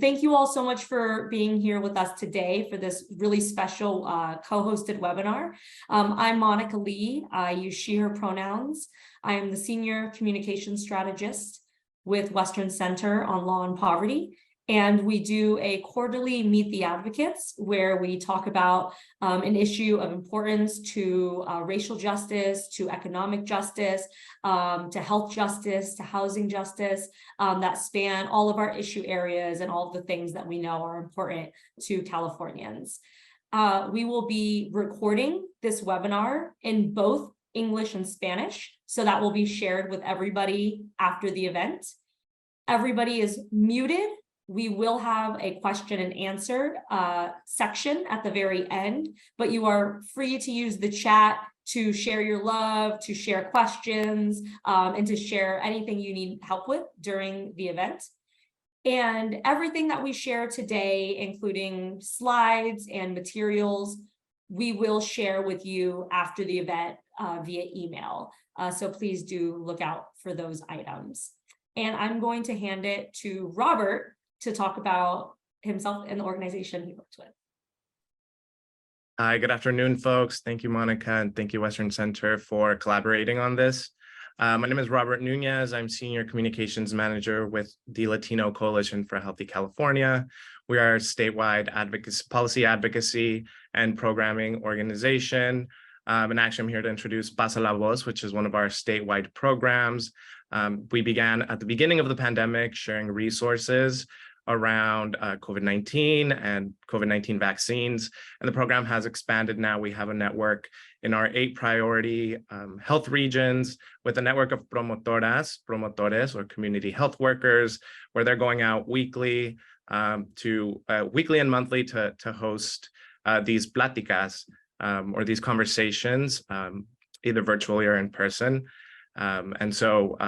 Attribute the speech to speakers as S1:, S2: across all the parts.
S1: Thank you all so much for being here with us today for this really special co-hosted webinar. I'm Monica Lee. I use she, her pronouns. I am the Senior Communications Strategist with Western Center on Law and Poverty. And we do a quarterly Meet the Advocates where we talk about an issue of importance to racial justice, to economic justice, to health justice, to housing justice, that span all of our issue areas and all of the things that we know are important to Californians. We will be recording this webinar in both English and Spanish, so that will be shared with everybody after the event. Everybody is muted. We will have a question and answer section at the very end, but you are free to use the chat to share your love, to share questions, and to share anything you need help with during the event. And everything that we share today, including slides and materials, we will share with you after the event via email. So please do look out for those items. And I'm going to hand it to Robert to talk about himself and the organization he works with.
S2: Hi, good afternoon, folks. Thank you, Monica, and thank you, Western Center, for collaborating on this. My name is Robert Nunez. I'm Senior Communications Manager with the Latino Coalition for a Healthy California. We are a statewide policy advocacy and programming organization. And actually, I'm here to introduce Pasa La Voz, which is one of our statewide programs. We began at the beginning of the pandemic sharing resources around COVID-19 and COVID-19 vaccines. And the program has expanded now. We have a network in our 8 priority health regions with a network of promotores, or community health workers, where they're going out weekly weekly and monthly to host these pláticas or these conversations, either virtually or in person. And so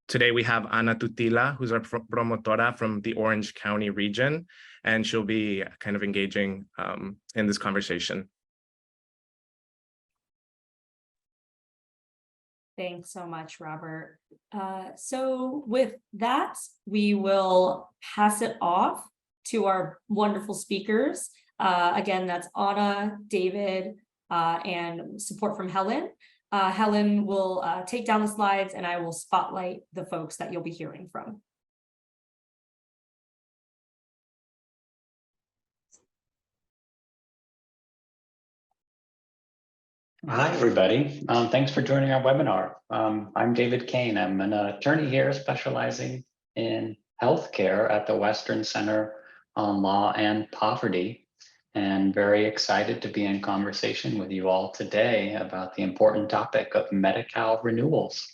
S2: today we have Ana Tutila, who's our promotora from the Orange County region, and she'll be kind of engaging in this conversation.
S1: Thanks so much, Robert. So with that, we will pass it off to our wonderful speakers. Again, that's Ana, David, and support from Helen. Helen will take down the slides and I will spotlight the folks that you'll be hearing from.
S3: Hi, everybody. Thanks for joining our webinar. I'm David Kane. I'm an attorney here specializing in healthcare at the Western Center on Law and Poverty, and very excited to be in conversation with you all today about the important topic of Medi-Cal renewals.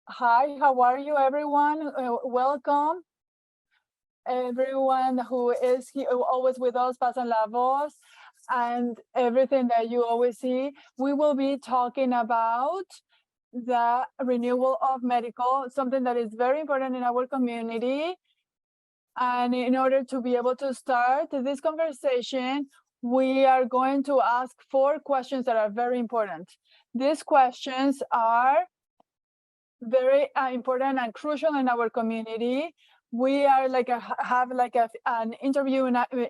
S4: Hi, how are you, everyone? Welcome. Everyone who is here, always with us, Pasa La Voz, and everything that you always see. We will be talking about the renewal of medical, something that is very important in our community. And in order to be able to start this conversation, we are going to ask 4 questions that are very important. These questions are very important and crucial in our community. We are have an interview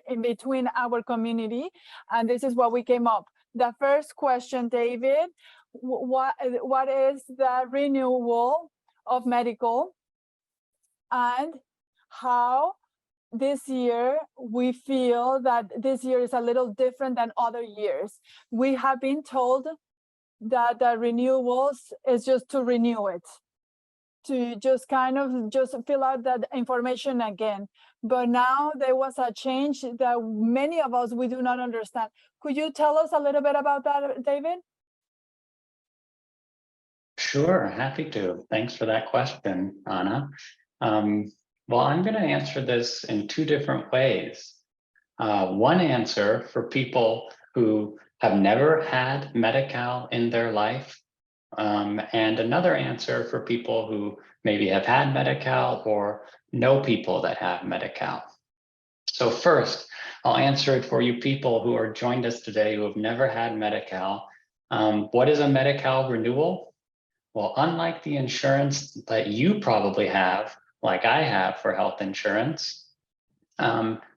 S4: in between our community, and this is what we came up. The first question, David, what is the renewal of medical, and how this year we feel that this year is a little different than other years? We have been told that the renewals is just to renew it, to just kind of just fill out that information again. But now there was a change that many of us, we do not understand. Could you tell us a little bit about that, David?
S3: Sure, happy to. Thanks for that question, Ana. Well, I'm going to answer this in 2 different ways. One answer for people who have never had Medi-Cal in their life, and another answer for people who maybe have had Medi-Cal or know people that have Medi-Cal. So first, I'll answer it for you people who are joined us today who have never had Medi-Cal. What is a Medi-Cal renewal? Well, unlike the insurance that you probably have, like I have for health insurance,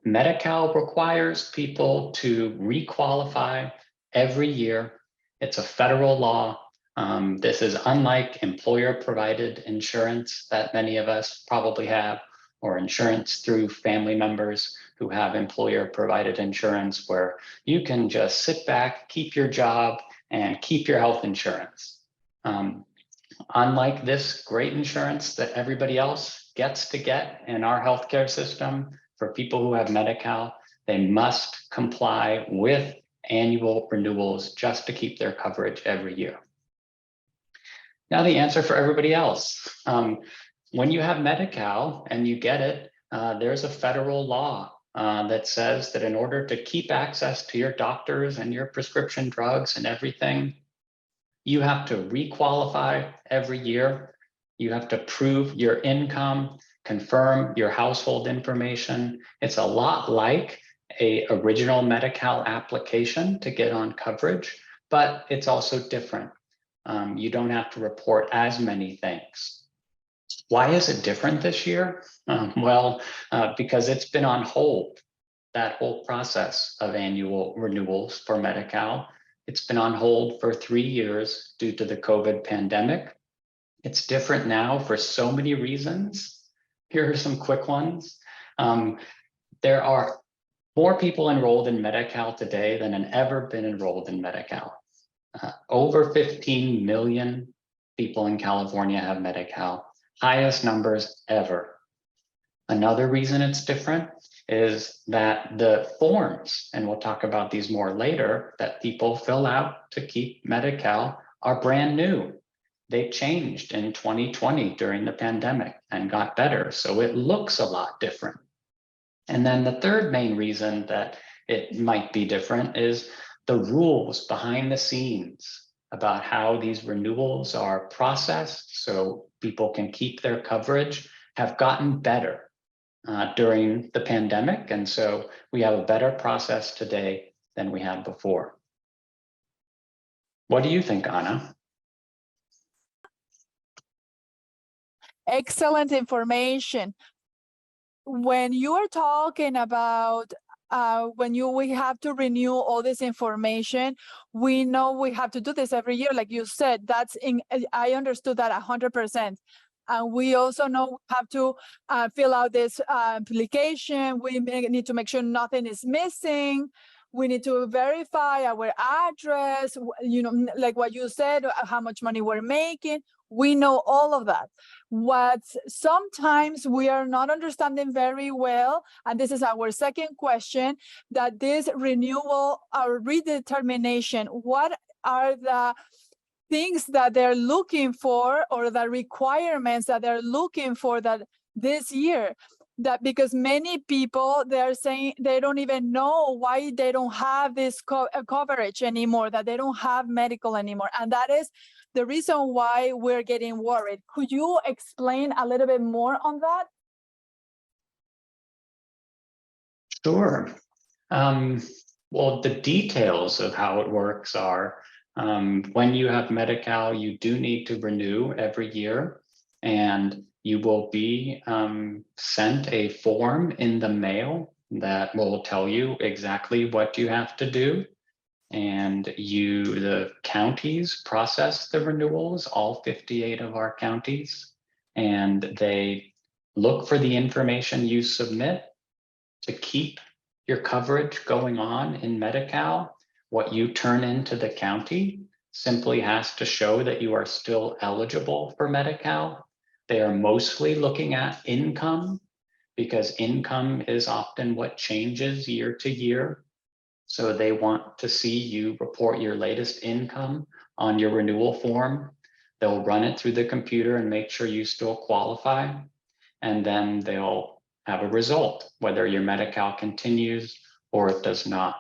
S3: Medi-Cal requires people to requalify every year. It's a federal law. This is unlike employer-provided insurance that many of us probably have, or insurance through family members who have employer-provided insurance, where you can just sit back, keep your job, and keep your health insurance. Unlike this great insurance that everybody else gets to get in our healthcare system, for people who have Medi-Cal, they must comply with annual renewals just to keep their coverage every year. Now the answer for everybody else. When you have Medi-Cal and you get it, there's a federal law that says that in order to keep access to your doctors and your prescription drugs and everything, you have to requalify every year. You have to prove your income, confirm your household information. It's a lot like an original Medi-Cal application to get on coverage, but it's also different. You don't have to report as many things. Why is it different this year? Because it's been on hold, that whole process of annual renewals for Medi-Cal. It's been on hold for 3 years due to the COVID pandemic. It's different now for so many reasons. Here are some quick ones. There are more people enrolled in Medi-Cal today than have ever been enrolled in Medi-Cal. Over 15 million people in California have Medi-Cal, highest numbers ever. Another reason it's different is that the forms, and we'll talk about these more later, that people fill out to keep Medi-Cal are brand new. They changed in 2020 during the pandemic and got better, so it looks a lot different. And then the third main reason that it might be different is the rules behind the scenes about how these renewals are processed so people can keep their coverage have gotten better during the pandemic. And so we have a better process today than we had before. What do you think, Ana?
S4: Excellent information. When you are talking about we have to renew all this information, we know we have to do this every year, like you said. I understood that 100%. And we also know we have to fill out this application. We need to make sure nothing is missing. We need to verify our address, like what you said, how much money we're making. We know all of that. What sometimes we are not understanding very well, and this is our second question, that this renewal or redetermination, what are the things that they're looking for, or the requirements that they're looking for that this year? That because many people, they're saying they don't even know why they don't have this coverage anymore, that they don't have medical anymore. And that is the reason why we're getting worried. Could you explain a little bit more on that?
S3: Sure. Well, the details of how it works are, when you have Medi-Cal, you do need to renew every year, and you will be sent a form in the mail that will tell you exactly what you have to do. And the counties process the renewals, all 58 of our counties, and they look for the information you submit to keep your coverage going on in Medi-Cal. What you turn into the county simply has to show that you are still eligible for Medi-Cal. They are mostly looking at income, because income is often what changes year to year. So they want to see you report your latest income on your renewal form. They'll run it through the computer and make sure you still qualify. And then they'll have a result, whether your Medi-Cal continues or it does not.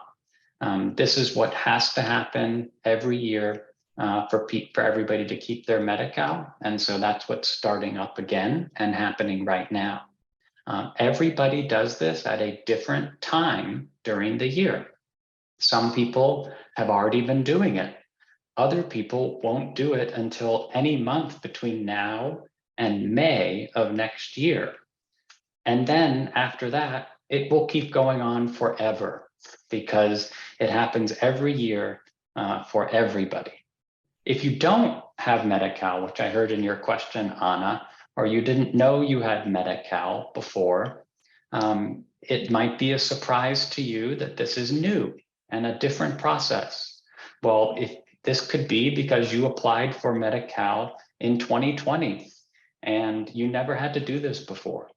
S3: This is what has to happen every year for everybody to keep their Medi-Cal. And so that's what's starting up again and happening right now. Everybody does this at a different time during the year. Some people have already been doing it. other people won't do it until any month between now and May of next year. And then after that, it will keep going on forever because it happens every year for everybody. If you don't have Medi-Cal, which I heard in your question, Ana, or you didn't know you had Medi-Cal before, it might be a surprise to you that this is new and a different process. Well, if this could be because you applied for Medi-Cal in 2020 and you never had to do this before.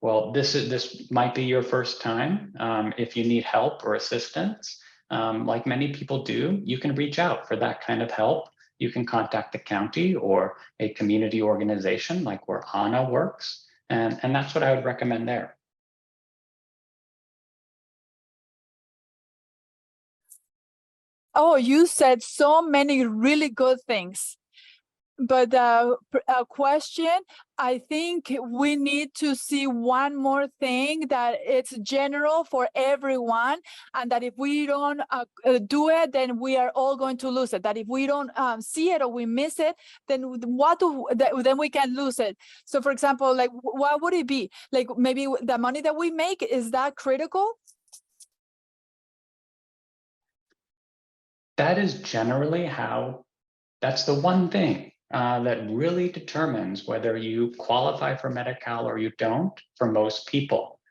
S3: Well, this might be your first time. If you need help or assistance, like many people do, you can reach out for that kind of help. You can contact the county or a community organization like where Ana works. And that's what I would recommend there.
S4: Oh, you said so many really good things. But a question, I think we need to see one more thing, that it's general for everyone, and that if we don't do it, then we are all going to lose it. That if we don't see it or we miss it, then then we can lose it. So for example, like what would it be? Like maybe the money that we make, is that critical?
S3: That is generally that's the one thing that really determines whether you qualify for Medi-Cal or you don't for most people.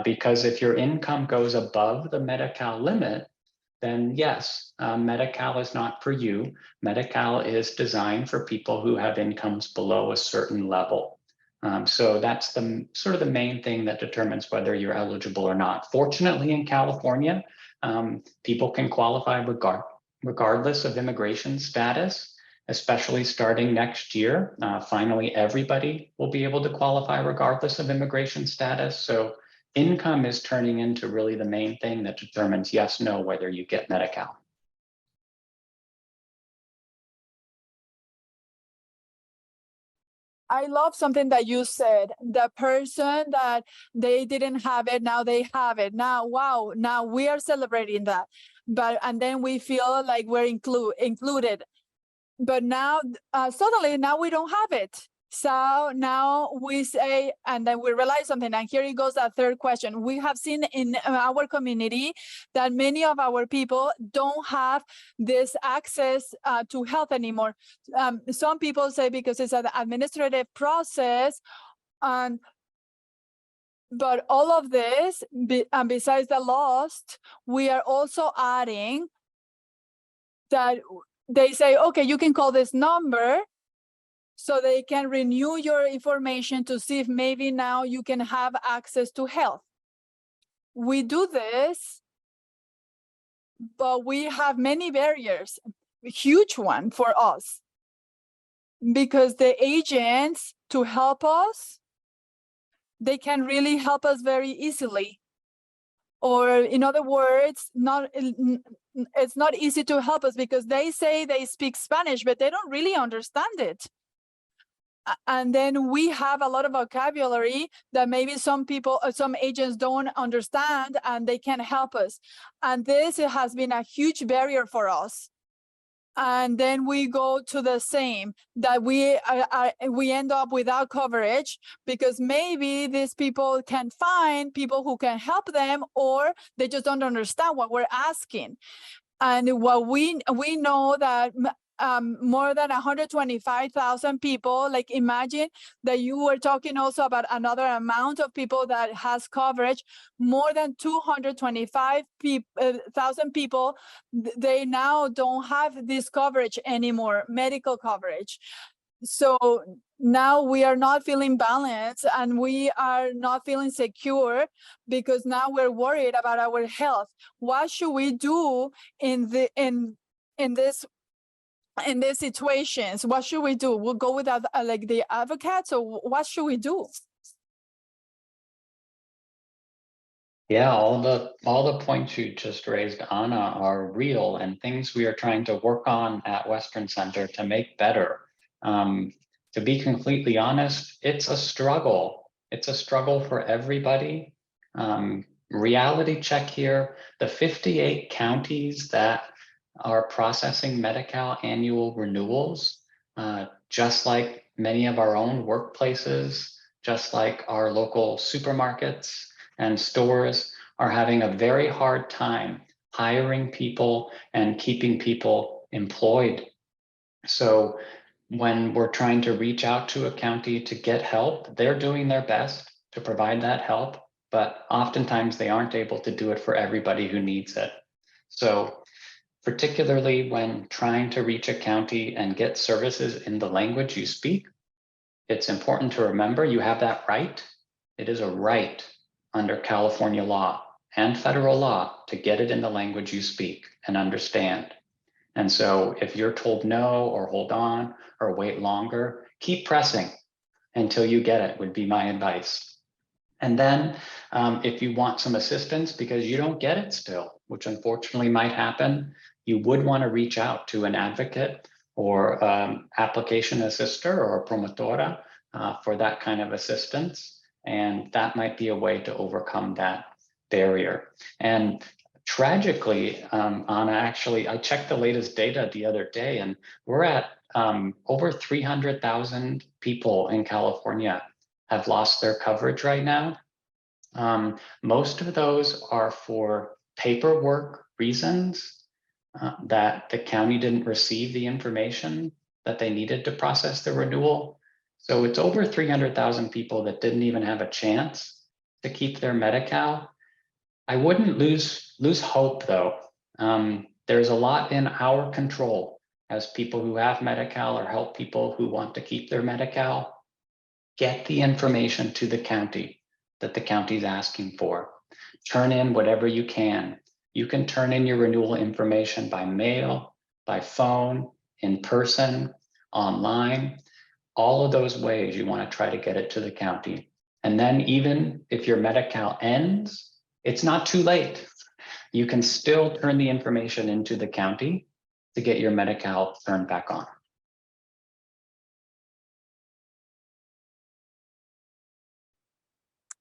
S3: Because if your income goes above the Medi-Cal limit, then yes, Medi-Cal is not for you. Medi-Cal is designed for people who have incomes below a certain level. So that's the sort of the main thing that determines whether you're eligible or not. Fortunately, in California, people can qualify regardless of immigration status, especially starting next year. Finally, everybody will be able to qualify regardless of immigration status. So income is turning into really the main thing that determines yes, no, whether you get Medi-Cal.
S4: I love something that you said. The person that they didn't have it, now they have it. Now, wow, now we are celebrating that. And then we feel like we're included. But now, suddenly, now we don't have it. So now we say, and then we realize something, and here it goes, that third question. We have seen in our community that many of our people don't have this access to health anymore. Some people say because it's an administrative process, but all of this, besides the lost, we are also adding that they say, okay, you can call this number, so they can renew your information to see if maybe now you can have access to health. We do this, but we have many barriers, a huge one for us, because the agents to help us, they can really help us very easily. Or in other words, it's not easy to help us because they say they speak Spanish, but they don't really understand it. And then we have a lot of vocabulary that maybe some agents don't understand, and they can't help us. And this has been a huge barrier for us. And then we go to the same, that we end up without coverage because maybe these people can find people who can help them, or they just don't understand what we're asking. And what we know that more than 125,000 people, like imagine that you were talking also about another amount of people that has coverage, more than 225,000 people, they now don't have this coverage anymore, medical coverage. So now we are not feeling balanced, and we are not feeling secure because now we're worried about our health. What should we do in these situations? What should we do? We'll go with like the advocates, or what should we do?
S3: Yeah, all the points you just raised, Ana, are real and things we are trying to work on at Western Center to make better. To be completely honest, it's a struggle. It's a struggle for everybody. Reality check here, the 58 counties that are processing Medi-Cal annual renewals, just like many of our own workplaces, just like our local supermarkets and stores are having a very hard time hiring people and keeping people employed. So when we're trying to reach out to a county to get help, they're doing their best to provide that help, but oftentimes they aren't able to do it for everybody who needs it. So particularly when trying to reach a county and get services in the language you speak, it's important to remember you have that right. It is a right under California law and federal law to get it in the language you speak and understand. And so if you're told no, or hold on, or wait longer, keep pressing until you get it, would be my advice. And then if you want some assistance because you don't get it still, which unfortunately might happen, you would want to reach out to an advocate or application assister or a promotora for that kind of assistance. And that might be a way to overcome that barrier. And tragically, Ana, actually, I checked the latest data the other day, and we're at over 300,000 people in California have lost their coverage right now. Most of those are for paperwork reasons, that the county didn't receive the information that they needed to process the renewal. So it's over 300,000 people that didn't even have a chance to keep their Medi-Cal. I wouldn't lose hope though. There's a lot in our control as people who have Medi-Cal or help people who want to keep their Medi-Cal. Get the information to the county that the county is asking for. Turn in whatever you can. You can turn in your renewal information by mail, by phone, in person, online. All of those ways you want to try to get it to the county. And then even if your Medi-Cal ends, it's not too late. You can still turn the information into the county to get your Medi-Cal turned back on.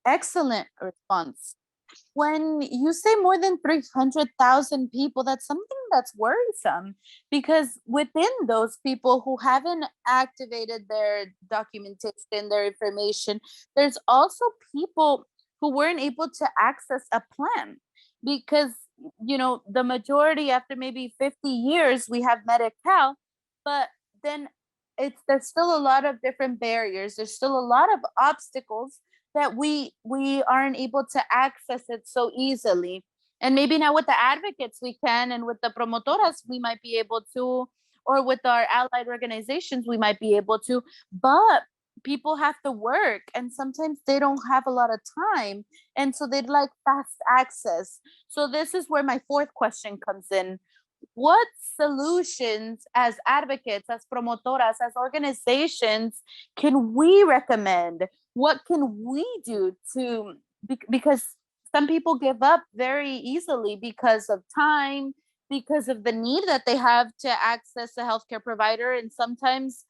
S5: Excellent response. When you say more than 300,000 people, that's something that's worrisome, because within those people who haven't activated their documentation, their information, there's also people who weren't able to access a plan because, you know, the majority after maybe 50 years, we have Medi-Cal, but then there's still a lot of different barriers. There's still a lot of obstacles that we aren't able to access it so easily. And maybe now with the advocates we can, and with the promotoras we might be able to, or with our allied organizations we might be able to, but people have to work and sometimes they don't have a lot of time, and so they'd like fast access. So this is where my fourth question comes in. What solutions as advocates, as promotoras, as organizations can we recommend? What can we do to, because some people give up very easily because of time, because of the need that they have to access a healthcare provider, and sometimes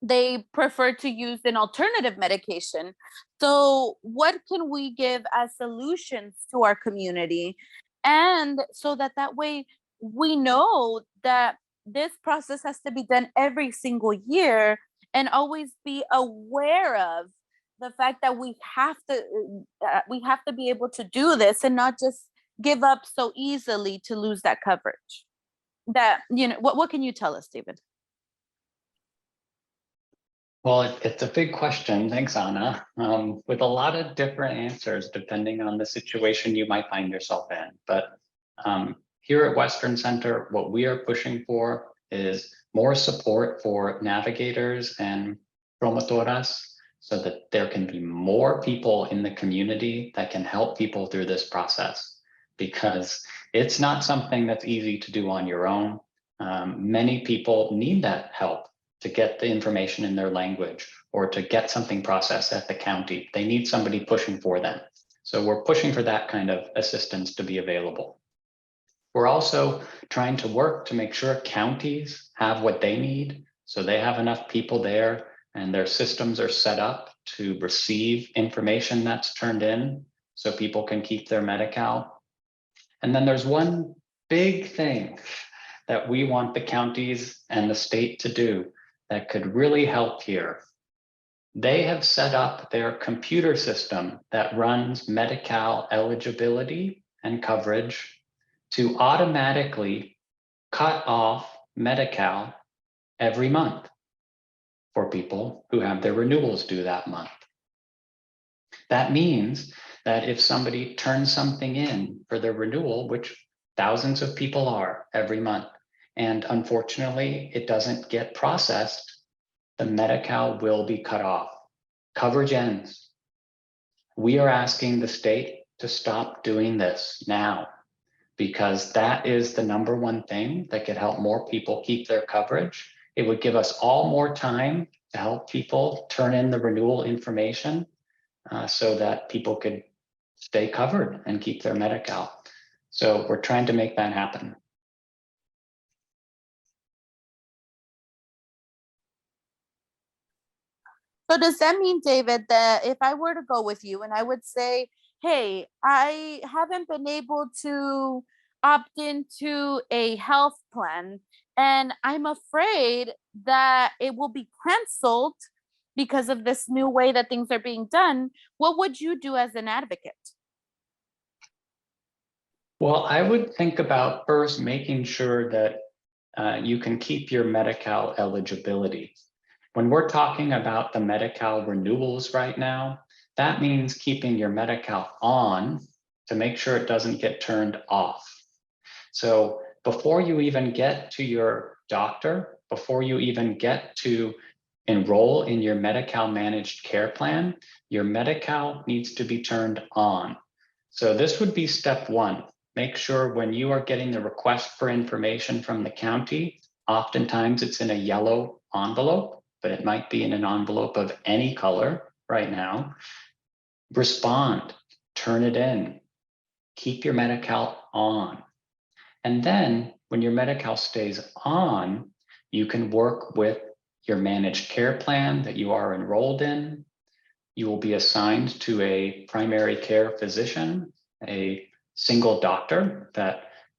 S5: they prefer to use an alternative medication. So what can we give as solutions to our community? And so that way we know that this process has to be done every single year, and always be aware of the fact that we have to be able to do this and not just give up so easily to lose that coverage. That, you know, what can you tell us, David?
S3: Well, it's a big question. Thanks, Ana. With a lot of different answers depending on the situation you might find yourself in. But here at Western Center, what we are pushing for is more support for navigators and promotoras, so that there can be more people in the community that can help people through this process, because it's not something that's easy to do on your own. Many people need that help to get the information in their language, or to get something processed at the county. They need somebody pushing for them. So we're pushing for that kind of assistance to be available. We're also trying to work to make sure counties have what they need, so they have enough people there and their systems are set up to receive information that's turned in so people can keep their Medi-Cal. And then there's one big thing that we want the counties and the state to do that could really help here. They have set up their computer system that runs Medi-Cal eligibility and coverage to automatically cut off Medi-Cal every month for people who have their renewals due that month. That means that if somebody turns something in for their renewal, which thousands of people are every month, and unfortunately it doesn't get processed, the Medi-Cal will be cut off. Coverage ends. We are asking the state to stop doing this now, because that is the #1 thing that could help more people keep their coverage. It would give us all more time to help people turn in the renewal information so that people could stay covered and keep their Medi-Cal. So we're trying to make that happen.
S5: So does that mean, David, that if I were to go with you and I would say, hey, I haven't been able to opt into a health plan and I'm afraid that it will be canceled because of this new way that things are being done, what would you do as an advocate?
S3: Well, I would think about first making sure that you can keep your Medi-Cal eligibility. When we're talking about the Medi-Cal renewals right now, that means keeping your Medi-Cal on to make sure it doesn't get turned off. So before you even get to your doctor, before you even get to enroll in your Medi-Cal managed care plan, your Medi-Cal needs to be turned on. So this would be step 1. Make sure when you are getting the request for information from the county, oftentimes it's in a yellow envelope, but it might be in an envelope of any color right now. Respond, turn it in, keep your Medi-Cal on. And then when your Medi-Cal stays on, you can work with your managed care plan that you are enrolled in. You will be assigned to a primary care physician, a single doctor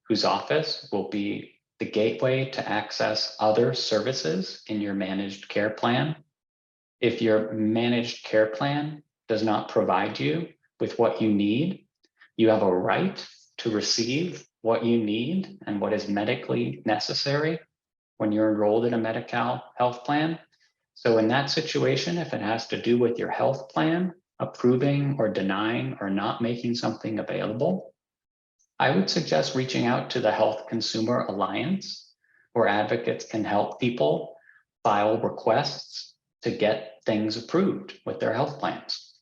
S3: whose office will be the gateway to access other services in your managed care plan. If your managed care plan does not provide you with what you need, you have a right to receive what you need and what is medically necessary when you're enrolled in a Medi-Cal health plan. So in that situation, if it has to do with your health plan approving or denying or not making something available, I would suggest reaching out to the Health Consumer Alliance, where advocates can help people file requests to get things approved with their health plans.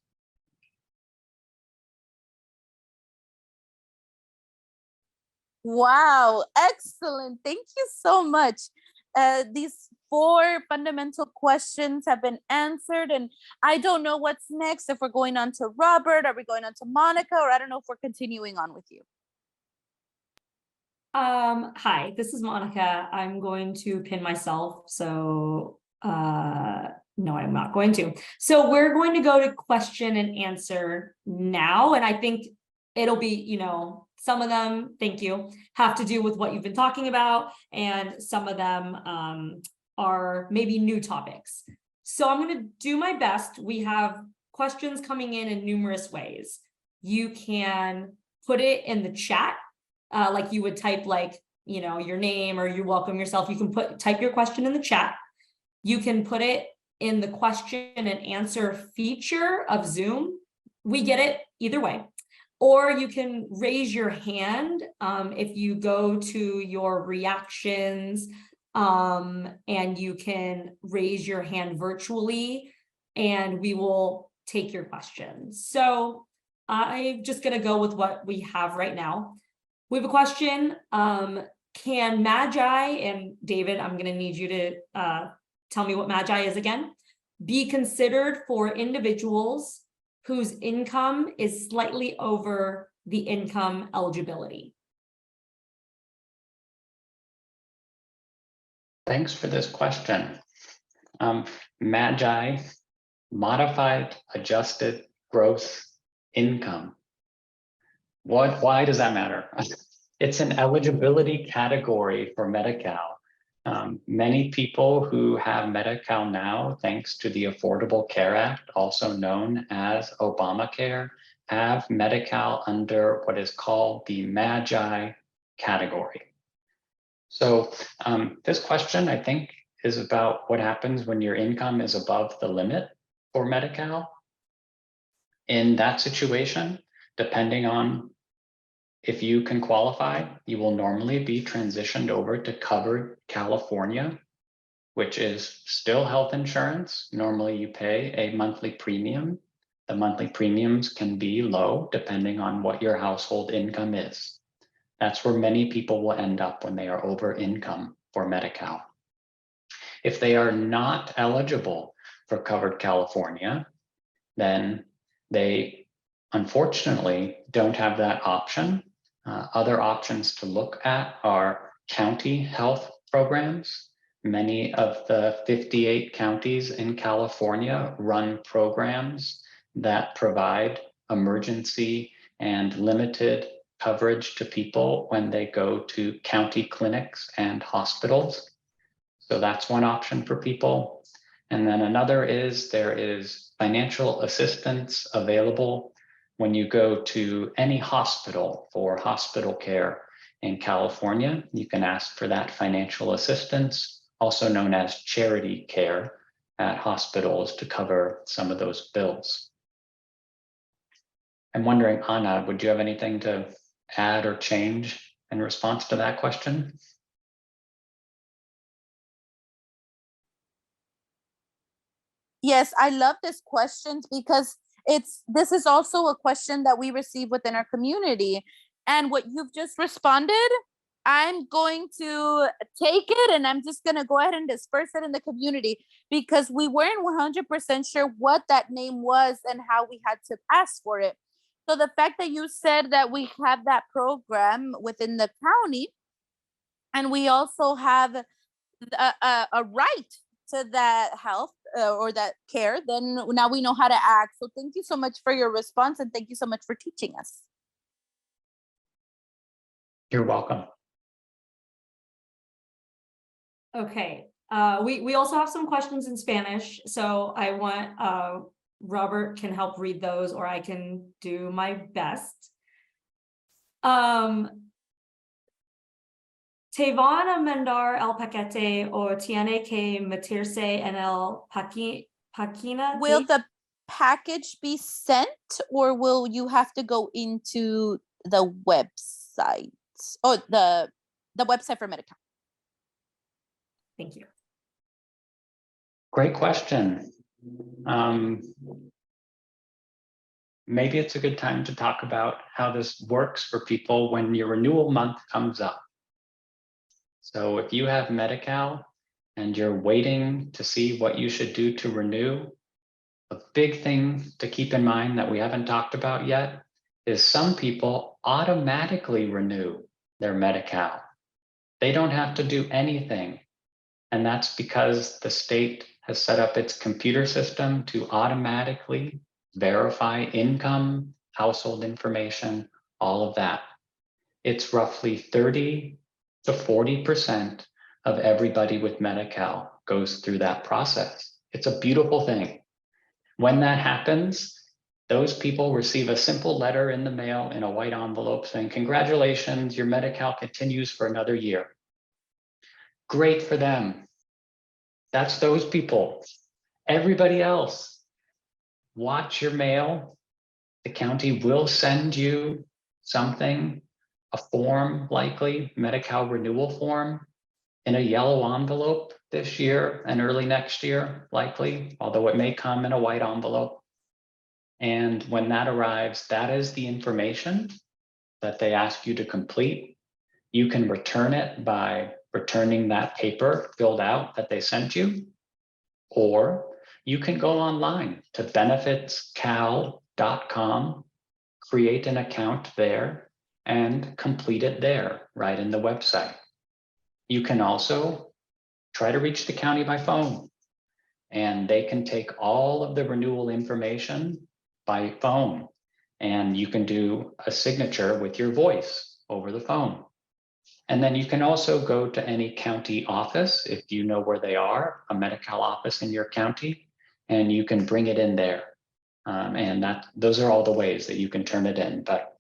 S5: Wow, excellent. Thank you so much. These 4 fundamental questions have been answered, and I don't know what's next. If we're going on to Robert, are we going on to Monica, or I don't know if we're continuing on with you.
S1: Hi, this is Monica. I'm going to pin myself. So, no, I'm not going to. So we're going to go to question and answer now. And I think it'll be, some of them, thank you, have to do with what you've been talking about. And some of them are maybe new topics. So I'm going to do my best. We have questions coming in numerous ways. You can put it in the chat. Like you would type your name or you welcome yourself. You can type your question in the chat. You can put it in the question and answer feature of Zoom. We get it either way. Or you can raise your hand if you go to your reactions and you can raise your hand virtually and we will take your questions. So I'm just going to go with what we have right now. We have a question. Can Magi, and David, I'm going to need you to tell me what Magi is again, be considered for individuals whose income is slightly over the income eligibility?
S3: Thanks for this question. Magi, modified adjusted gross income. Why does that matter? It's an eligibility category for Medi-Cal. Many people who have Medi-Cal now, thanks to the Affordable Care Act, also known as Obamacare, have Medi-Cal under what is called the MAGI category. So this question, I think, is about what happens when your income is above the limit for Medi-Cal. In that situation, depending on if you can qualify, you will normally be transitioned over to Covered California, which is still health insurance. Normally you pay a monthly premium. The monthly premiums can be low depending on what your household income is. That's where many people will end up when they are over income for Medi-Cal. If they are not eligible for Covered California, then they unfortunately don't have that option. Other options to look at are county health programs. Many of the 58 counties in California run programs that provide emergency and limited coverage to people when they go to county clinics and hospitals. So that's one option for people. And then another is there is financial assistance available when you go to any hospital for hospital care in California. You can ask for that financial assistance, also known as charity care at hospitals, to cover some of those bills. I'm wondering, Ana, would you have anything to add or change in response to that question?
S5: Yes, I love this question because this is also a question that we receive within our community. And what you've just responded, I'm going to take it and I'm just going to go ahead and disperse it in the community because we weren't 100% sure what that name was and how we had to ask for it. So the fact that you said that we have that program within the county and we also have a right to that health or that care, then now we know how to act. So thank you so much for your response and thank you so much for teaching us.
S3: You're welcome.
S1: Okay, we also have some questions in Spanish, so I want Robert can help read those, or I can do my best. Te van a mandar el paquete o tiene que meterse en el página?
S5: Will the package be sent or will you have to go into the website? Oh, the website for Medi-Cal.
S1: Thank you.
S3: Great question. Maybe it's a good time to talk about how this works for people when your renewal month comes up. So if you have Medi-Cal and you're waiting to see what you should do to renew, a big thing to keep in mind that we haven't talked about yet is some people automatically renew their Medi-Cal. They don't have to do anything. And that's because the state has set up its computer system to automatically verify income, household information, all of that. It's roughly 30 to 40% of everybody with Medi-Cal goes through that process. It's a beautiful thing. When that happens, those people receive a simple letter in the mail in a white envelope saying, congratulations, your Medi-Cal continues for another year. Great for them. That's those people. Everybody else, watch your mail. The county will send you something, a form, likely Medi-Cal renewal form, in a yellow envelope this year and early next year, likely, although it may come in a white envelope. And when that arrives, that is the information that they ask you to complete. You can return it by returning that paper filled out that they sent you, or you can go online to benefitscal.com, create an account there, and complete it there, right in the website. You can also try to reach the county by phone, and they can take all of the renewal information by phone, and you can do a signature with your voice over the phone. And then you can also go to any county office if you know where they are, a Medi-Cal office in your county, and you can bring it in there. And those are all the ways that you can turn it in. But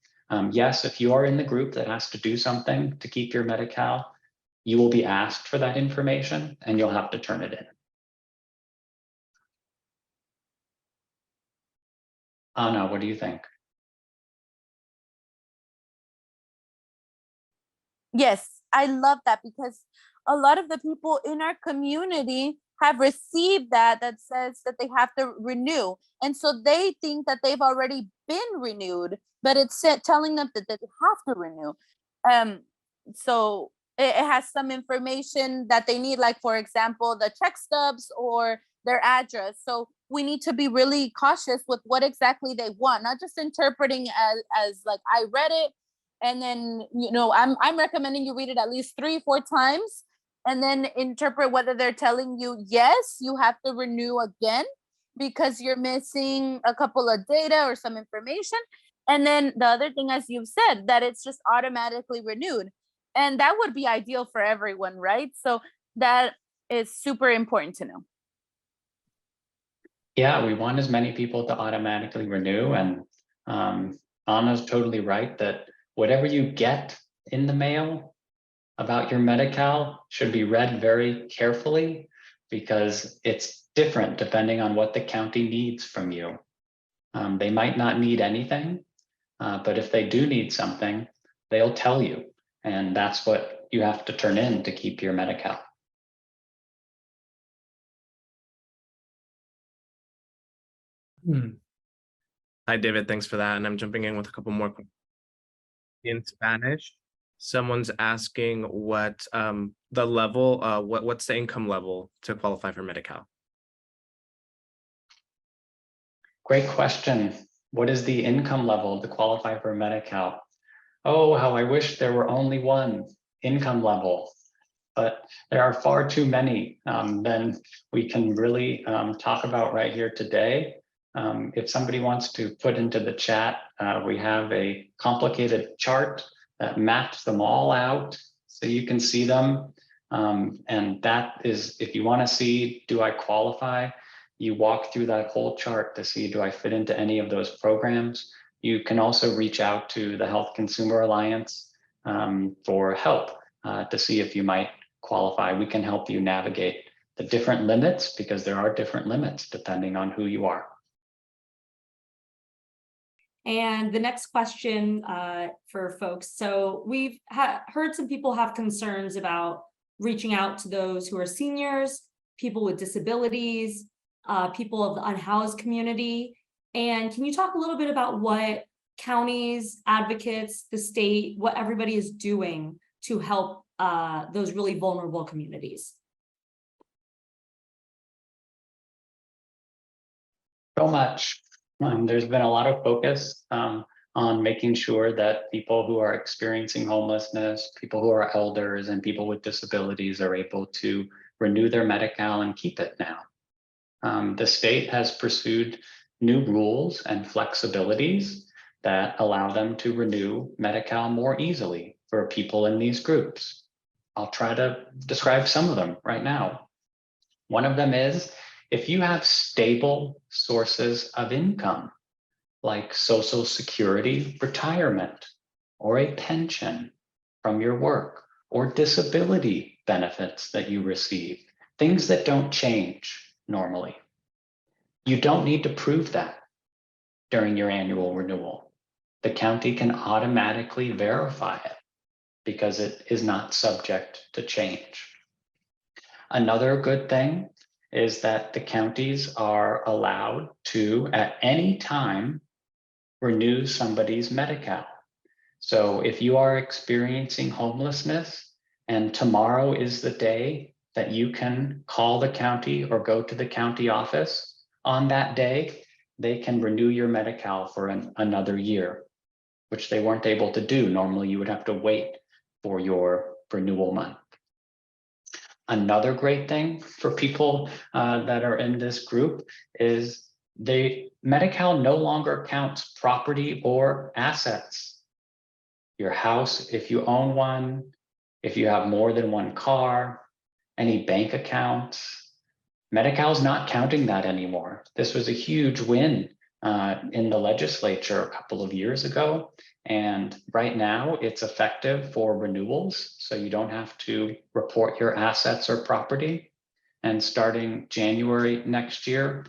S3: yes, if you are in the group that has to do something to keep your Medi-Cal, you will be asked for that information and you'll have to turn it in. Ana, what do you think?
S5: Yes, I love that because a lot of the people in our community have received that says that they have to renew. And so they think that they've already been renewed, but it's telling them that they have to renew. So it has some information that they need, like, for example, the check stubs or their address. So we need to be really cautious with what exactly they want, not just interpreting as like, I read it, and then, you know, I'm recommending you read it at least 3-4 times and then interpret whether they're telling you, yes, you have to renew again because you're missing a couple of data or some information. And then the other thing, as you've said, that it's just automatically renewed. And that would be ideal for everyone, right? So that is super important to know.
S3: Yeah, we want as many people to automatically renew. And Anna's totally right that whatever you get in the mail about your Medi-Cal should be read very carefully because it's different depending on what the county needs from you. They might not need anything, but if they do need something, they'll tell you. And that's what you have to turn in to keep your Medi-Cal.
S2: Hi, David. Thanks for that. And I'm jumping in with a couple more in Spanish. Someone's asking what the level, what's the income level to qualify for Medi-Cal?
S3: Great question. What is the income level to qualify for Medi-Cal? Oh, how I wish there were only one income level, but there are far too many than we can really talk about right here today. If somebody wants to put into the chat, we have a complicated chart that maps them all out so you can see them. And that is, if you want to see, do I qualify? You walk through that whole chart to see, do I fit into any of those programs? You can also reach out to the Health Consumer Alliance for help to see if you might qualify. We can help you navigate the different limits because there are different limits depending on who you are.
S1: And the next question for folks. So we've heard some people have concerns about reaching out to those who are seniors, people with disabilities, people of the unhoused community. And can you talk a little bit about what counties, advocates, the state, what everybody is doing to help those really vulnerable communities?
S3: So much. There's been a lot of focus on making sure that people who are experiencing homelessness, people who are elders, and people with disabilities are able to renew their Medi-Cal and keep it now. The state has pursued new rules and flexibilities that allow them to renew Medi-Cal more easily for people in these groups. I'll try to describe some of them right now. One of them is, if you have stable sources of income, like Social Security retirement, or a pension from your work, or disability benefits that you receive, things that don't change normally, you don't need to prove that during your annual renewal. The county can automatically verify it because it is not subject to change. Another good thing is that the counties are allowed to, at any time, renew somebody's Medi-Cal. So if you are experiencing homelessness and tomorrow is the day that you can call the county or go to the county office, on that day, they can renew your Medi-Cal for another year, which they weren't able to do. Normally, you would have to wait for your renewal month. Another great thing for people that are in this group is Medi-Cal no longer counts property or assets. Your house, if you own one, if you have more than one car, any bank accounts. Medi-Cal is not counting that anymore. This was a huge win in the legislature a couple of years ago. And right now it's effective for renewals. So you don't have to report your assets or property. And starting January next year,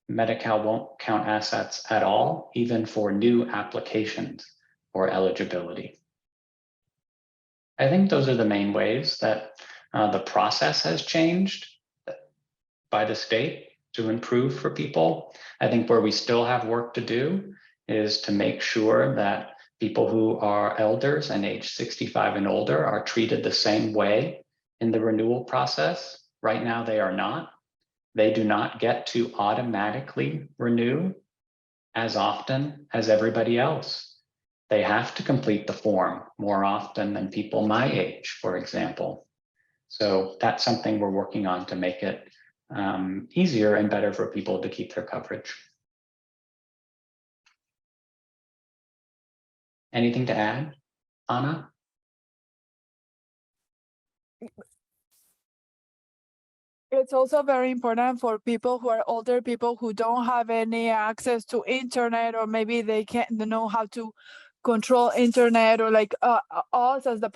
S3: Medi-Cal won't count assets at all, even for new applications or eligibility. I think those are the main ways that the process has changed by the state to improve for people. I think where we still have work to do is to make sure that people who are elders and age 65 and older are treated the same way in the renewal process. Right now, they are not. They do not get to automatically renew as often as everybody else. They have to complete the form more often than people my age, for example. So that's something we're working on to make it easier and better for people to keep their coverage. Anything to add, Ana?
S4: It's also very important for people who are older, people who don't have any access to internet, or maybe they can't know how to control internet, or like us as the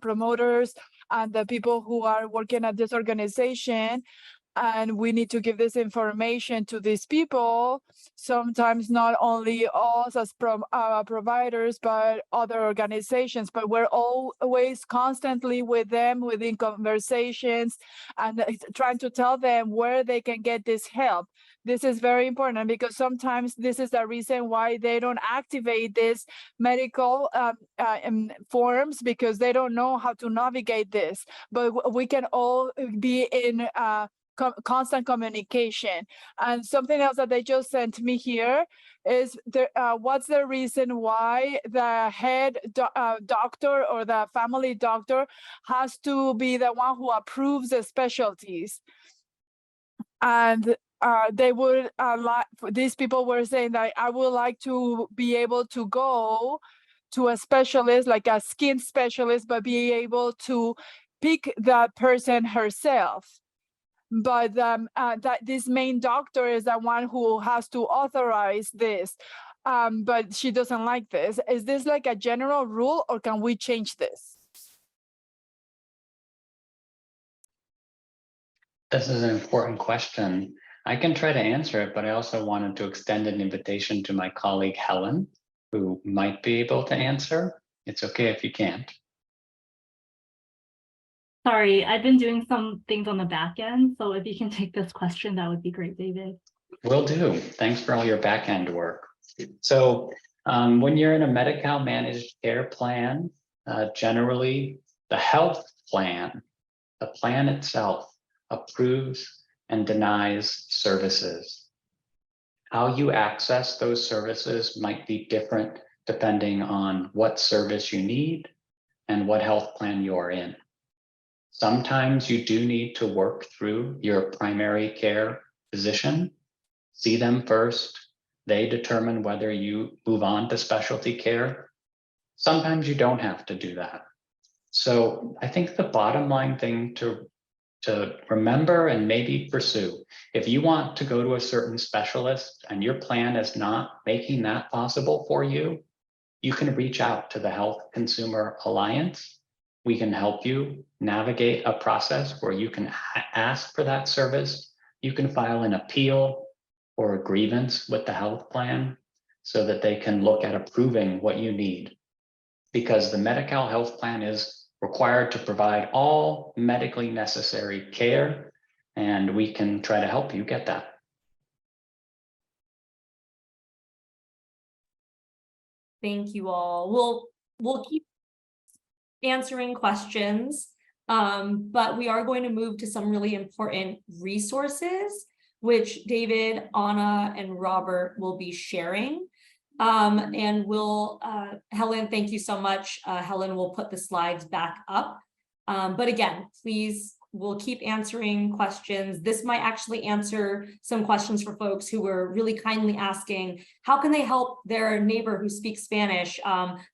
S4: promoters and the people who are working at this organization. And we need to give this information to these people, sometimes not only us as providers, but other organizations. But we're always constantly with them, within conversations, and trying to tell them where they can get this help. This is very important because sometimes this is the reason why they don't activate this medical forms, because they don't know how to navigate this. But we can all be in constant communication. And something else that they just sent me here is what's the reason why the head doctor or the family doctor has to be the one who approves the specialties. And they would these people were saying that I would like to be able to go to a specialist, like a skin specialist, but be able to pick that person herself. But that this main doctor is the one who has to authorize this. But she doesn't like this. Is this like a general rule, or can we change this?
S3: This is an important question. I can try to answer it, but I also wanted to extend an invitation to my colleague, Helen, who might be able to answer. It's okay if you can't.
S6: Sorry, I've been doing some things on the back end, so if you can take this question, that would be great, David.
S3: Will do. Thanks for all your back end work. So when you're in a Medi-Cal managed care plan, generally the health plan, the plan itself, approves and denies services. How you access those services might be different depending on what service you need and what health plan you're in. Sometimes you do need to work through your primary care physician, see them first. They determine whether you move on to specialty care. Sometimes you don't have to do that. So I think the bottom line thing to remember and maybe pursue, if you want to go to a certain specialist and your plan is not making that possible for you, you can reach out to the Health Consumer Alliance. We can help you navigate a process where you can ask for that service. You can file an appeal or a grievance with the health plan so that they can look at approving what you need. Because the Medi-Cal health plan is required to provide all medically necessary care, and we can try to help you get that.
S1: Thank you all. We'll keep answering questions, but we are going to move to some really important resources, which David, Ana, and Robert will be sharing. And Helen, thank you so much. Helen will put the slides back up. But again, please, we'll keep answering questions. This might actually answer some questions for folks who were really kindly asking, how can they help their neighbor who speaks Spanish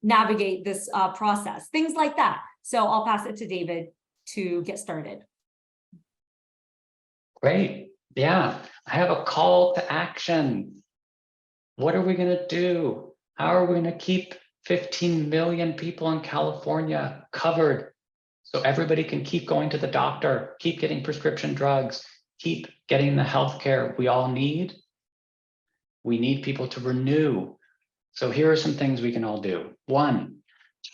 S1: navigate this process? Things like that. So I'll pass it to David to get started.
S3: Great. Yeah, I have a call to action. What are we going to do? How are we going to keep 15 million people in California covered so everybody can keep going to the doctor, keep getting prescription drugs, keep getting the healthcare we all need? We need people to renew. So here are some things we can all do. One,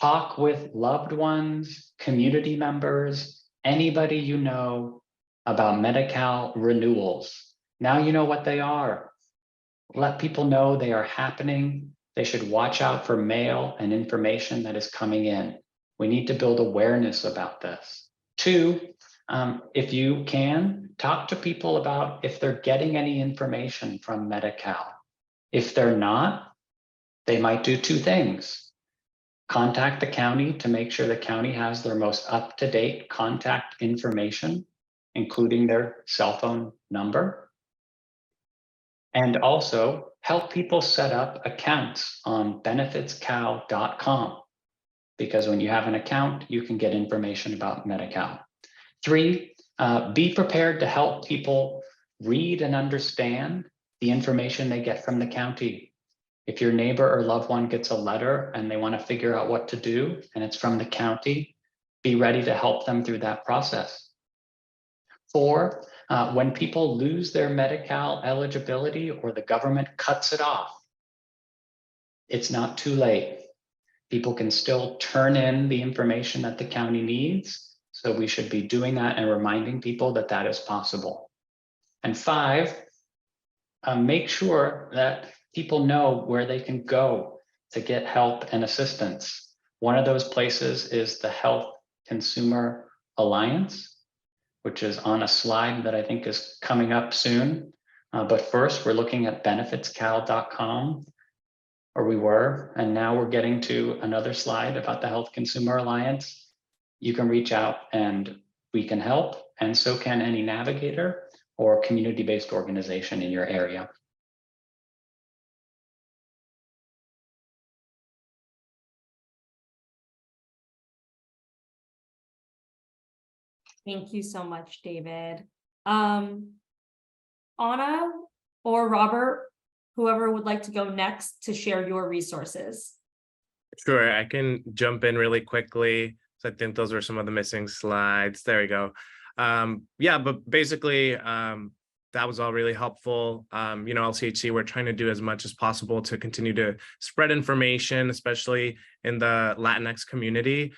S3: talk with loved ones, community members, anybody you know about Medi-Cal renewals. Now you know what they are. Let people know they are happening. They should watch out for mail and information that is coming in. We need to build awareness about this. Two, if you can, talk to people about if they're getting any information from Medi-Cal. If they're not, they might do two things. Contact the county to make sure the county has their most up-to-date contact information, including their cell phone number. And also help people set up accounts on benefitscal.com, because when you have an account, you can get information about Medi-Cal. Three, be prepared to help people read and understand the information they get from the county. If your neighbor or loved one gets a letter and they want to figure out what to do, and it's from the county, be ready to help them through that process. Four, when people lose their Medi-Cal eligibility or the government cuts it off, it's not too late. People can still turn in the information that the county needs. So we should be doing that and reminding people that that is possible. And five, make sure that people know where they can go to get help and assistance. One of those places is the Health Consumer Alliance, which is on a slide that I think is coming up soon. But first, we're looking at benefitscal.com, or we were, and now we're getting to another slide about the Health Consumer Alliance. You can reach out and we can help, and so can any navigator or community-based organization in your area.
S1: Thank you so much, David. Ana or Robert, whoever would like to go next to share your resources.
S2: Sure, I can jump in really quickly. So I think those are some of the missing slides. There we go. Yeah, but basically, that was all really helpful. LCHC, we're trying to do as much as possible to continue to spread information, especially in the Latinx community,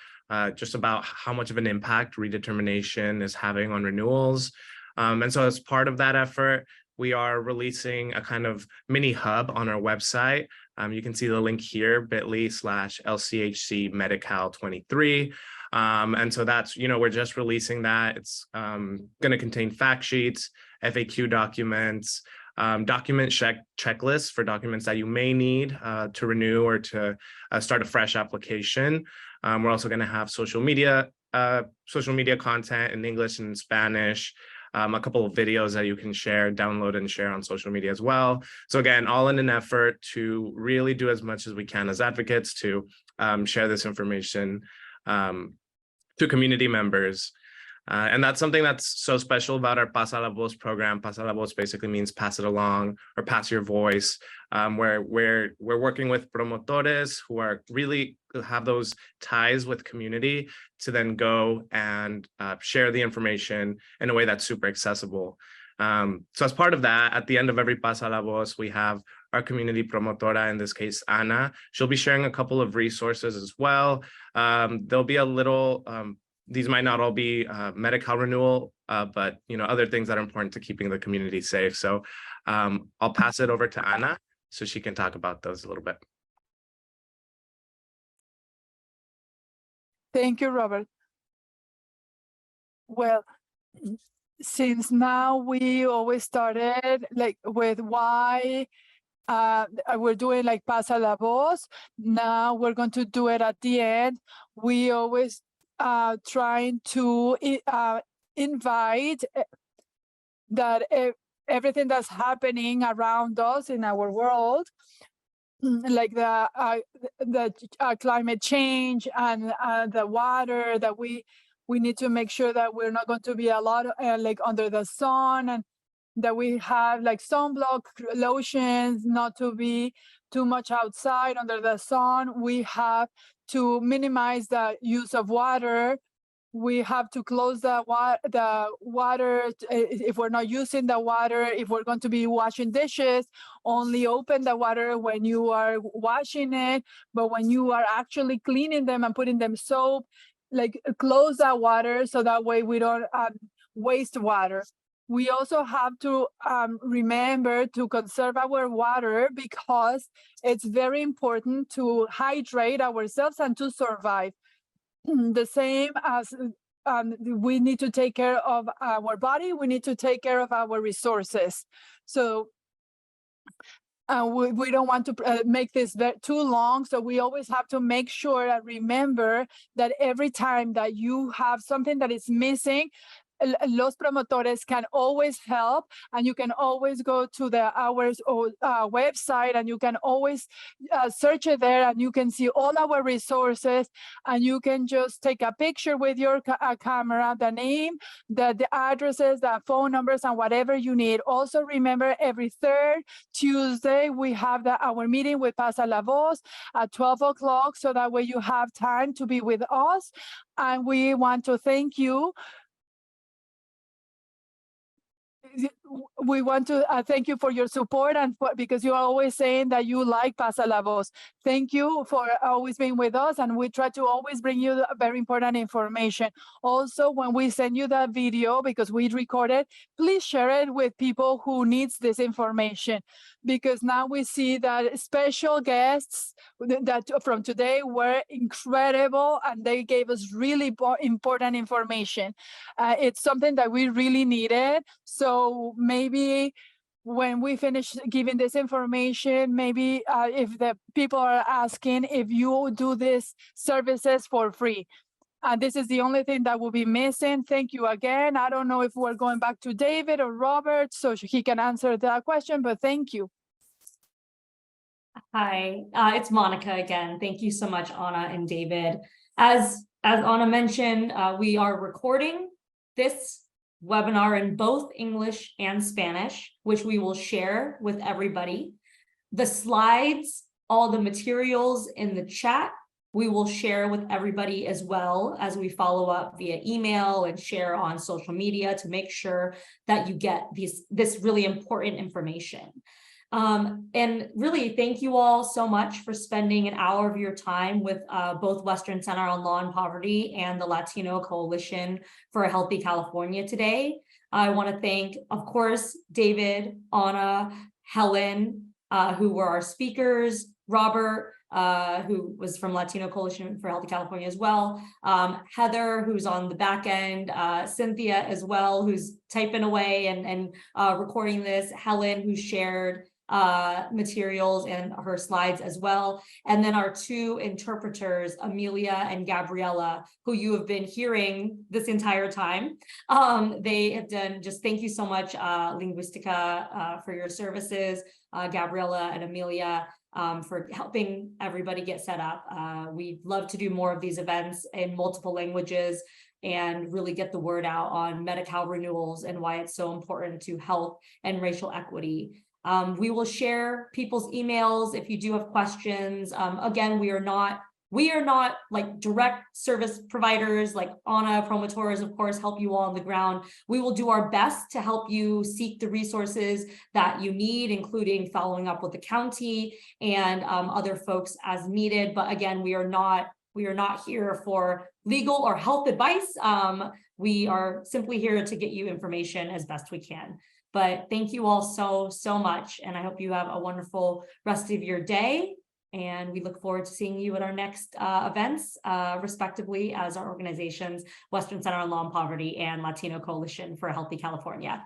S2: just about how much of an impact redetermination is having on renewals. And so as part of that effort, we are releasing a kind of mini hub on our website. You can see the link here, bit.ly/LCHC Medi-Cal 23. And so that's, we're just releasing that. It's going to contain fact sheets, FAQ documents, document checklists for documents that you may need to renew or to start a fresh application. We're also going to have social media content in English and Spanish, a couple of videos that you can download and share on social media as well. So again, all in an effort to really do as much as we can as advocates to share this information to community members. And that's something that's so special about our Pasa La Voz program. Pasa La Voz basically means pass it along or pass your voice, where we're working with promotores who are really have those ties with community to then go and share the information in a way that's super accessible. So as part of that, at the end of every Pasa La Voz, we have our community promotora, in this case, Ana. She'll be sharing a couple of resources as well. There'll be a little, these might not all be Medi-Cal renewal, but other things that are important to keeping the community safe. So I'll pass it over to Ana so she can talk about those a little bit.
S4: Thank you, Robert. Well, since now we always started with why we're doing Pasa La Voz, now we're going to do it at the end. We always trying to invite that everything that's happening around us in our world, like the climate change and the water, that we need to make sure that we're not going to be a lot like under the sun, and that we have like sunblock lotions, not to be too much outside under the sun. We have to minimize the use of water. We have to close the water if we're not using the water. If we're going to be washing dishes, only open the water when you are washing it. But when you are actually cleaning them and putting them soap, like close that water so that way we don't waste water. We also have to remember to conserve our water, because it's very important to hydrate ourselves and to survive. The same as we need to take care of our body, we need to take care of our resources. So we don't want to make this too long, so we always have to make sure and remember that every time that you have something that is missing, Los Promotores can always help, and you can always go to the ours website, and you can always search it there, and you can see all our resources, and you can just take a picture with your camera, the name, the addresses, the phone numbers, and whatever you need. Also remember, every third Tuesday we have our meeting with Pasa La Voz at 12 o'clock, so that way you have time to be with us. And we want to thank you. We want to thank you for your support, and because you are always saying that you like Pasa La Voz. Thank you for always being with us, and we try to always bring you very important information. Also, when we send you that video, because we record it, please share it with people who needs this information, because now we see that special guests that from today were incredible, and they gave us really important information. It's something that we really needed. So maybe when we finish giving this information, maybe if the people are asking if you do these services for free. This is the only thing that will be missing. Thank you again. I don't know if we're going back to David or Robert so he can answer that question, but thank you.
S1: Hi, it's Monica again. Thank you so much, Ana and David. As Ana mentioned, we are recording this webinar in both English and Spanish, which we will share with everybody. The slides, all the materials in the chat, we will share with everybody as well as we follow up via email and share on social media to make sure that you get this really important information. And really, thank you all so much for spending an hour of your time with both Western Center on Law and Poverty and the Latino Coalition for a Healthy California today. I want to thank, of course, David, Ana, Helen, who were our speakers, Robert, who was from Latino Coalition for a Healthy California as well, Heather, who's on the back end, Cynthia as well, who's typing away and recording this, Helen, who shared materials and her slides as well, and then our two interpreters, Amelia and Gabriella, who you have been hearing this entire time. They have done, just thank you so much, Linguistica, for your services, Gabriella and Amelia, for helping everybody get set up. We'd love to do more of these events in multiple languages and really get the word out on Medi-Cal renewals and why it's so important to health and racial equity. We will share people's emails if you do have questions. Again, we are not like direct service providers like Ana, Promotoras, of course, help you all on the ground. We will do our best to help you seek the resources that you need, including following up with the county and other folks as needed. But again, we are not here for legal or health advice. We are simply here to get you information as best we can. But thank you all so much. And I hope you have a wonderful rest of your day. And we look forward to seeing you at our next events, respectively, as our organizations, Western Center on Law and Poverty and Latino Coalition for a Healthy California.